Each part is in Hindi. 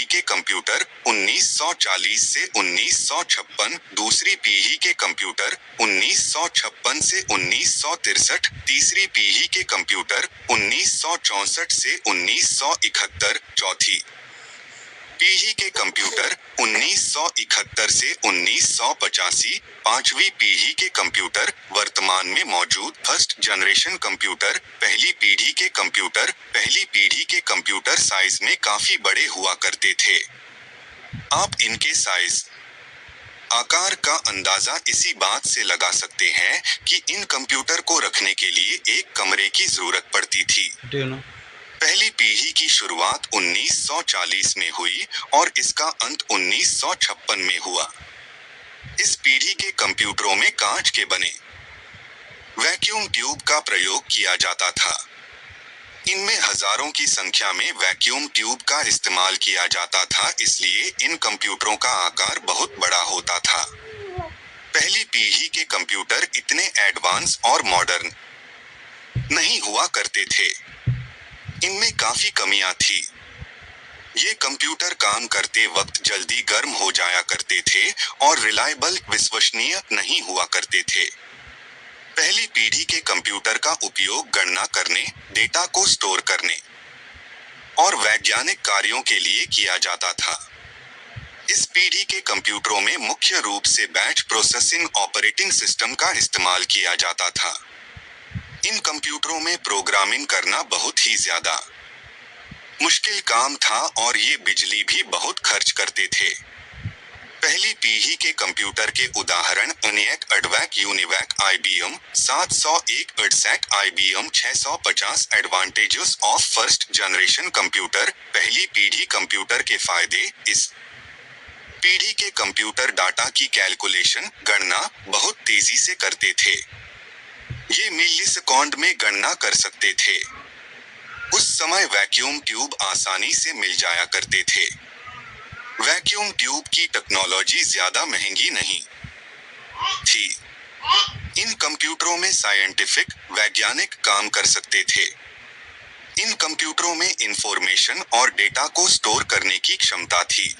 पीढ़ी के कंप्यूटर 1940 से 1956, दूसरी पीढ़ी के कंप्यूटर 1956 से 1963, तीसरी पीढ़ी के कंप्यूटर 1964 से 1971, चौथी पीढ़ी के कंप्यूटर 1971 से 1985, पांचवी पीढ़ी के कंप्यूटर वर्तमान में मौजूद फर्स्ट जनरेशन कंप्यूटर। पहली पीढ़ी के कंप्यूटर पहली पीढ़ी के कंप्यूटर साइज में काफी बड़े हुआ करते थे। आप इनके साइज आकार का अंदाजा इसी बात से लगा सकते हैं कि इन कंप्यूटर को रखने के लिए एक कमरे की जरूरत पड़ती थी। पहली पीढ़ी की शुरुआत 1940 में हुई और इसका अंत 1956 में हुआ। इस पीढ़ी के कंप्यूटरों में कांच के बने वैक्यूम ट्यूब का प्रयोग किया जाता था। इनमें हजारों की संख्या में वैक्यूम ट्यूब का इस्तेमाल किया जाता था, इसलिए इन कंप्यूटरों का आकार बहुत बड़ा होता था। पहली पीढ़ी के कंप्यूटर इतने एडवांस और मॉडर्न नहीं हुआ करते थे। इनमें काफी कमियां थी। ये कंप्यूटर काम करते वक्त जल्दी गर्म हो जाया करते थे और रिलायबल विश्वसनीय नहीं हुआ करते थे। पहली पीढ़ी के कंप्यूटर का उपयोग गणना करने, डेटा को स्टोर करने और वैज्ञानिक कार्यों के लिए किया जाता था। इस पीढ़ी के कंप्यूटरों में मुख्य रूप से बैच प्रोसेसिंग ऑपरेटिंग सिस्टम का इस्तेमाल किया जाता था। इन कंप्यूटरों में प्रोग्रामिंग करना बहुत ही ज्यादा मुश्किल काम था और ये बिजली भी बहुत खर्च करते थे। पहली पीढ़ी के कंप्यूटर के उदाहरण ENIAC, ADVAC, UNIVAC, IBM 701, EDSAC, IBM 650। Advantages of first generation computer. पहली पीढ़ी कंप्यूटर के फायदे। इस पीढ़ी के कंप्यूटर डाटा की कैलकुलेशन गणना बहुत तेजी से करते थे। ये मिलीसेकंड में गणना कर सकते थे। उस समय वैक्यूम ट्यूब आसानी से मिल जाया करते थे। वैक्यूम ट्यूब की टेक्नोलॉजी ज्यादा महंगी नहीं थी। इन कंप्यूटरों में साइंटिफिक वैज्ञानिक काम कर सकते थे। इन कंप्यूटरों में इंफॉर्मेशन और डेटा को स्टोर करने की क्षमता थी।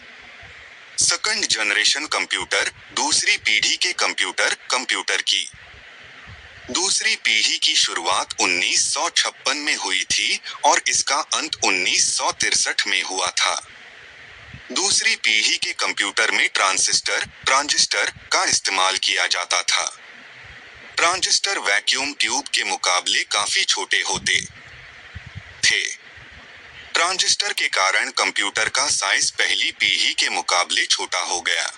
Second generation computer. दूसरी पीढ़ी के कंप्यूटर की दूसरी पीढ़ी की शुरुआत 1956 में हुई थी और इसका अंत 1963 में हुआ था। दूसरी पीढ़ी के कंप्यूटर में ट्रांजिस्टर का इस्तेमाल किया जाता था। ट्रांजिस्टर वैक्यूम ट्यूब के मुकाबले काफी छोटे होते थे। ट्रांजिस्टर के कारण कंप्यूटर का साइज पहली पीढ़ी के मुकाबले छोटा हो गया।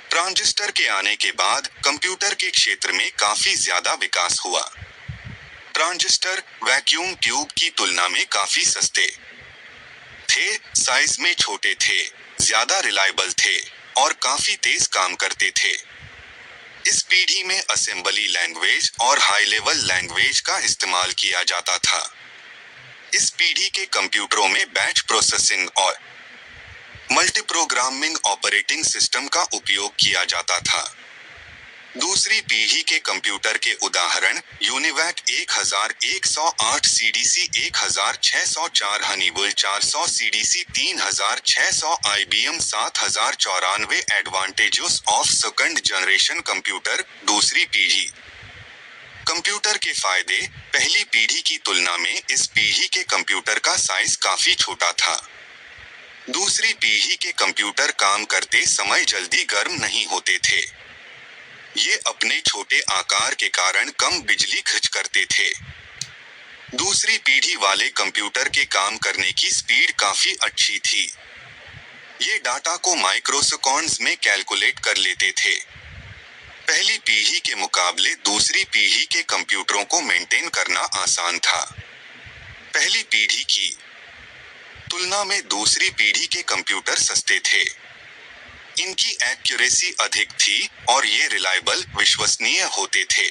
ट्रांजिस्टर के आने के बाद कंप्यूटर के क्षेत्र में काफी ज्यादा विकास हुआ। ट्रांजिस्टर वैक्यूम ट्यूब की तुलना में काफी सस्ते थे, साइज में छोटे थे, ज्यादा रिलायबल थे और काफी तेज काम करते थे। इस पीढ़ी में असेंबली लैंग्वेज और हाई लेवल लैंग्वेज का इस्तेमाल किया जाता था। इस पीढ़ी के कंप्यूटरों में बैच प्रोसेसिंग और मल्टीप्रोग्रामिंग ऑपरेटिंग सिस्टम का उपयोग किया जाता था। दूसरी पीढ़ी के कंप्यूटर के उदाहरण UNIVAC 1108 CDC 1604, Honeywell 400 CDC 3600, IBM 7094। Advantages of second generation computer. दूसरी पीढ़ी कंप्यूटर के फायदे। पहली पीढ़ी की तुलना में इस पीढ़ी के कंप्यूटर का साइज काफी छोटा था। दूसरी पीढ़ी के कंप्यूटर काम करते समय जल्दी गर्म नहीं होते थे। ये अपने छोटे आकार के कारण कम बिजली खर्च करते थे। दूसरी पीढ़ी वाले कंप्यूटर के काम करने की स्पीड काफी अच्छी थी। ये डाटा को माइक्रोसेकंड्स में कैलकुलेट कर लेते थे। पहली पीढ़ी के मुकाबले दूसरी पीढ़ी के कंप्यूटरों को मेंटेन करना आसान था। पहली पीढ़ी की तुलना में दूसरी पीढ़ी के कंप्यूटर सस्ते थे। इनकी एक्यूरेसी अधिक थी और ये रिलायबल विश्वसनीय होते थे।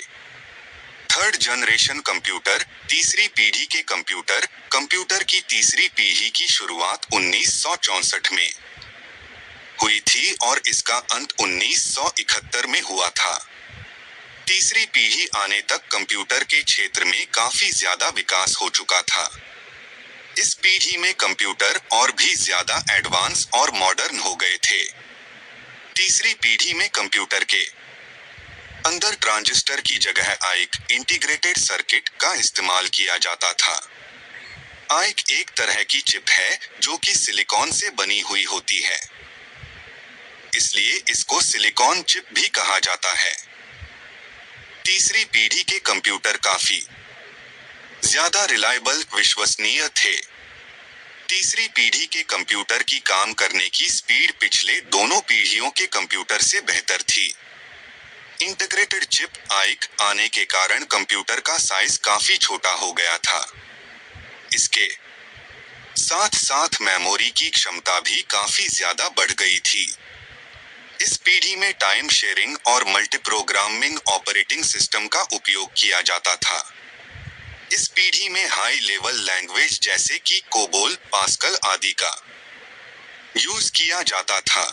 Third generation computer. तीसरी पीढ़ी के कंप्यूटर की तीसरी पीढ़ी की शुरुआत 1964 में हुई थी और इसका अंत 1971 में हुआ था। तीसरी पीढ़ी आने तक कंप्यूटर के क्षेत्र में काफी ज्यादा विकास हो चुका था। इस पीढ़ी में कंप्यूटर और भी ज्यादा एडवांस और मॉडर्न हो गए थे। तीसरी पीढ़ी में कंप्यूटर के अंदर ट्रांजिस्टर की जगह आईक इंटीग्रेटेड सर्किट का इस्तेमाल किया जाता था। आईक एक तरह की चिप है जो कि सिलिकॉन से बनी हुई होती है, इसलिए इसको सिलिकॉन चिप भी कहा जाता है। तीसरी पीढ़ी के कंप्यूटर काफी ज्यादा रिलायबल विश्वसनीय थे। तीसरी पीढ़ी के कंप्यूटर की काम करने की स्पीड पिछले दोनों पीढ़ियों के कंप्यूटर से बेहतर थी। इंटीग्रेटेड चिप आईक आने के कारण कंप्यूटर का साइज काफी छोटा हो गया था। इसके साथ साथ मेमोरी की क्षमता भी काफी ज्यादा बढ़ गई थी। इस पीढ़ी में टाइम शेयरिंग और मल्टीप्रोग्रामिंग ऑपरेटिंग सिस्टम का उपयोग किया जाता था। इस पीढ़ी में हाई लेवल लैंग्वेज जैसे कि कोबोल, पास्कल आदि का यूज किया जाता था।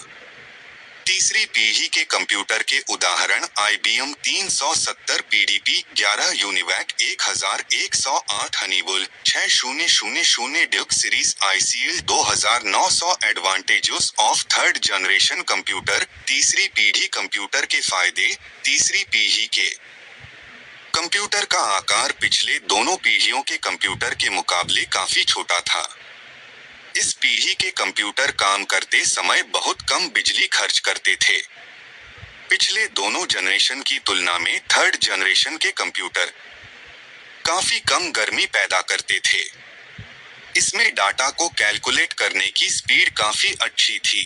तीसरी पीढ़ी के कंप्यूटर के उदाहरण IBM 370 PDP 11 UNIVAC 1108 हनीबुल 6000 Duke series ICL 2900 advantages of third generation computer. तीसरी पीढ़ी कंप्यूटर के फायदे। तीसरी पीढ़ी के कंप्यूटर का आकार पिछले दोनों पीढ़ियों के कंप्यूटर के मुकाबले काफी छोटा था। इस पीढ़ी के कंप्यूटर काम करते समय बहुत कम बिजली खर्च करते थे। पिछले दोनों जनरेशन की तुलना में थर्ड जनरेशन के कंप्यूटर काफी कम गर्मी पैदा करते थे। इसमें डाटा को कैलकुलेट करने की स्पीड काफी अच्छी थी।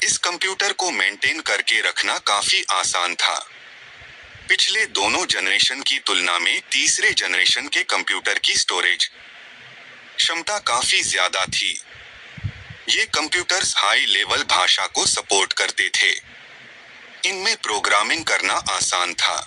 इस कंप्यूटर को मेंटेन करके रखना काफी आसान था। पिछले दोनों जनरेशन की तुलना में तीसरे जनरेशन के कंप्यूटर की स्टोरेज क्षमता काफी ज्यादा थी। ये कंप्यूटर्स हाई लेवल भाषा को सपोर्ट करते थे। इनमें प्रोग्रामिंग करना आसान था।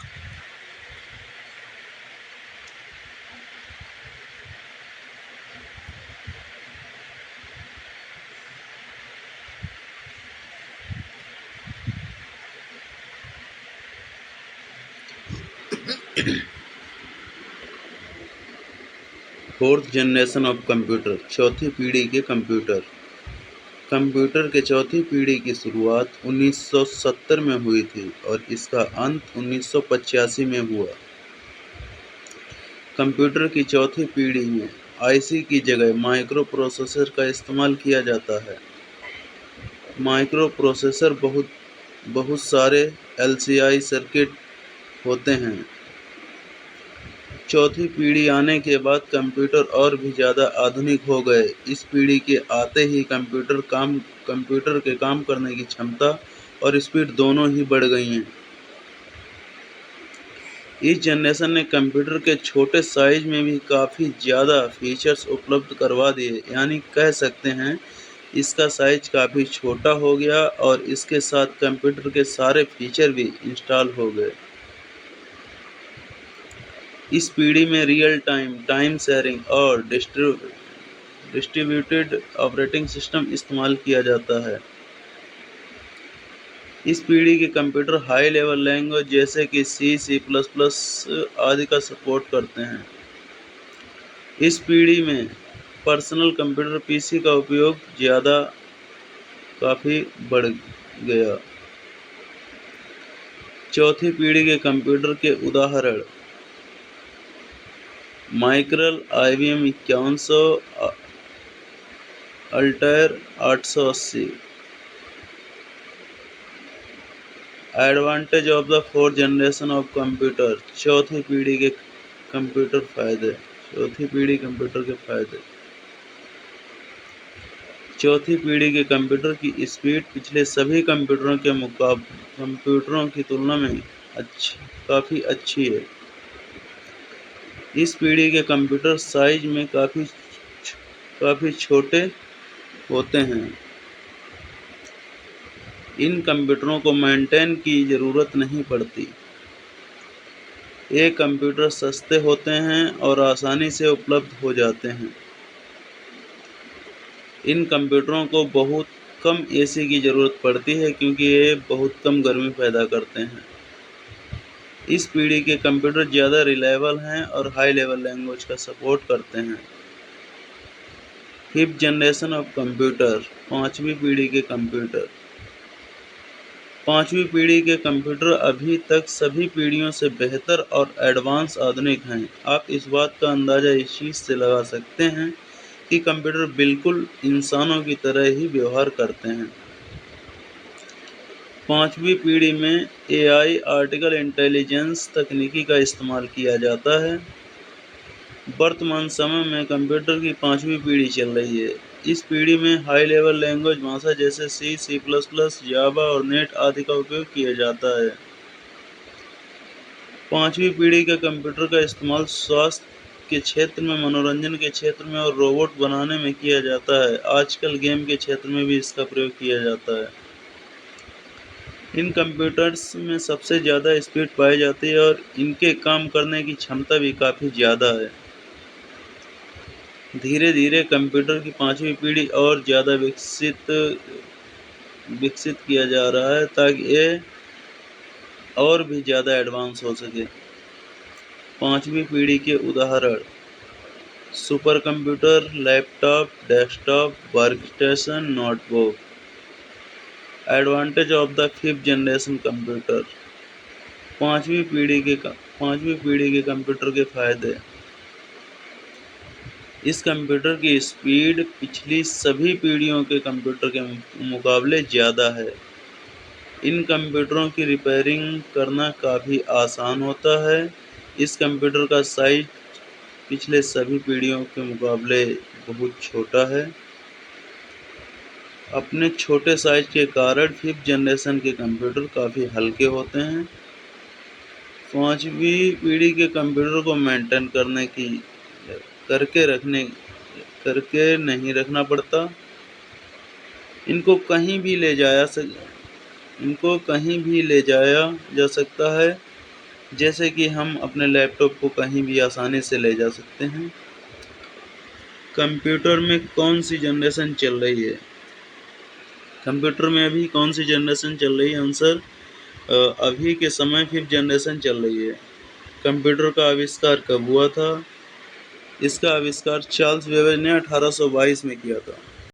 फोर्थ जनरेशन ऑफ कंप्यूटर, चौथी पीढ़ी के कंप्यूटर। कंप्यूटर के चौथी पीढ़ी की शुरुआत 1970 में हुई थी और इसका अंत 1985 में हुआ। कंप्यूटर की चौथी पीढ़ी में आईसी की जगह माइक्रो प्रोसेसर का इस्तेमाल किया जाता है। माइक्रो प्रोसेसर बहुत सारे LCI सर्किट होते हैं। चौथी पीढ़ी आने के बाद कंप्यूटर और भी ज़्यादा आधुनिक हो गए। इस पीढ़ी के आते ही कंप्यूटर के काम करने की क्षमता और स्पीड दोनों ही बढ़ गई हैं। इस जनरेशन ने कंप्यूटर के छोटे साइज में भी काफ़ी ज़्यादा फीचर्स उपलब्ध करवा दिए, यानी कह सकते हैं इसका साइज काफ़ी छोटा हो गया और इसके साथ कंप्यूटर के सारे फीचर भी इंस्टॉल हो गए। इस पीढ़ी में रियल टाइम शेयरिंग और डिस्ट्रीब्यूटेड ऑपरेटिंग सिस्टम इस्तेमाल किया जाता है। इस पीढ़ी के कंप्यूटर हाई लेवल लैंग्वेज जैसे कि C++ आदि का सपोर्ट करते हैं। इस पीढ़ी में पर्सनल कंप्यूटर PC का उपयोग काफ़ी बढ़ गया। चौथी पीढ़ी के कंप्यूटर के उदाहरण माइक्रल IBM 5100, Altair 880। Advantage of the fourth generation of computer, चौथी पीढ़ी के कंप्यूटर फायदे। चौथी पीढ़ी कंप्यूटर के फायदे। चौथी पीढ़ी के कंप्यूटर की स्पीड पिछले सभी कंप्यूटरों की तुलना में काफ़ी अच्छी है। इस पीढ़ी के कंप्यूटर साइज में काफ़ी छोटे होते हैं। इन कंप्यूटरों को मेंटेन की ज़रूरत नहीं पड़ती। ये कंप्यूटर सस्ते होते हैं और आसानी से उपलब्ध हो जाते हैं। इन कंप्यूटरों को बहुत कम AC की ज़रूरत पड़ती है क्योंकि ये बहुत कम गर्मी पैदा करते हैं। इस पीढ़ी के कंप्यूटर ज़्यादा रिलायबल हैं और हाई लेवल लैंग्वेज का सपोर्ट करते हैं। फिफ्थ जनरेशन ऑफ कंप्यूटर, पाँचवीं पीढ़ी के कंप्यूटर। पाँचवीं पीढ़ी के कंप्यूटर अभी तक सभी पीढ़ियों से बेहतर और एडवांस आधुनिक हैं। आप इस बात का अंदाज़ा इस चीज़ से लगा सकते हैं कि कंप्यूटर बिल्कुल इंसानों की तरह ही व्यवहार करते हैं। पाँचवीं पीढ़ी में AI आर्टिफिशियल इंटेलिजेंस तकनीकी का इस्तेमाल किया जाता है। वर्तमान समय में कंप्यूटर की पाँचवीं पीढ़ी चल रही है। इस पीढ़ी में हाई लेवल लैंग्वेज भाषा जैसे C++, जावा और नेट आदि का उपयोग किया जाता है। पाँचवीं पीढ़ी के कंप्यूटर का इस्तेमाल स्वास्थ्य के क्षेत्र में, मनोरंजन के क्षेत्र में और रोबोट बनाने में किया जाता है। आजकल गेम के क्षेत्र में भी इसका प्रयोग किया जाता है। इन कंप्यूटर्स में सबसे ज़्यादा स्पीड पाई जाती है और इनके काम करने की क्षमता भी काफ़ी ज़्यादा है। धीरे धीरे कंप्यूटर की पाँचवीं पीढ़ी और ज़्यादा विकसित किया जा रहा है ताकि ये और भी ज़्यादा एडवांस हो सके। पाँचवीं पीढ़ी के उदाहरण: super computer, laptop, desktop, workstation, notebook. Advantage of the fifth generation computer. पाँचवीं पीढ़ी के कंप्यूटर के फायदे: इस कंप्यूटर की स्पीड पिछली सभी पीढ़ियों के कंप्यूटर के मुकाबले ज़्यादा है। इन कंप्यूटरों की रिपेयरिंग करना काफ़ी आसान होता है। इस कंप्यूटर का साइज पिछले सभी पीढ़ियों के मुकाबले बहुत छोटा है। अपने छोटे साइज के कारण फिफ्थ जनरेशन के कंप्यूटर काफ़ी हल्के होते हैं। पाँचवीं पीढ़ी के कंप्यूटर को मेंटेन करके नहीं रखना पड़ता। इनको कहीं भी ले जाया जा सकता है, जैसे कि हम अपने लैपटॉप को कहीं भी आसानी से ले जा सकते हैं। कंप्यूटर में कौन सी जनरेशन चल रही है? कंप्यूटर में अभी कौन सी जनरेशन चल रही है? आंसर: अभी के समय फिफ्थ जनरेशन चल रही है। कंप्यूटर का आविष्कार कब हुआ था? इसका आविष्कार चार्ल्स बेबेज ने 1822 में किया था।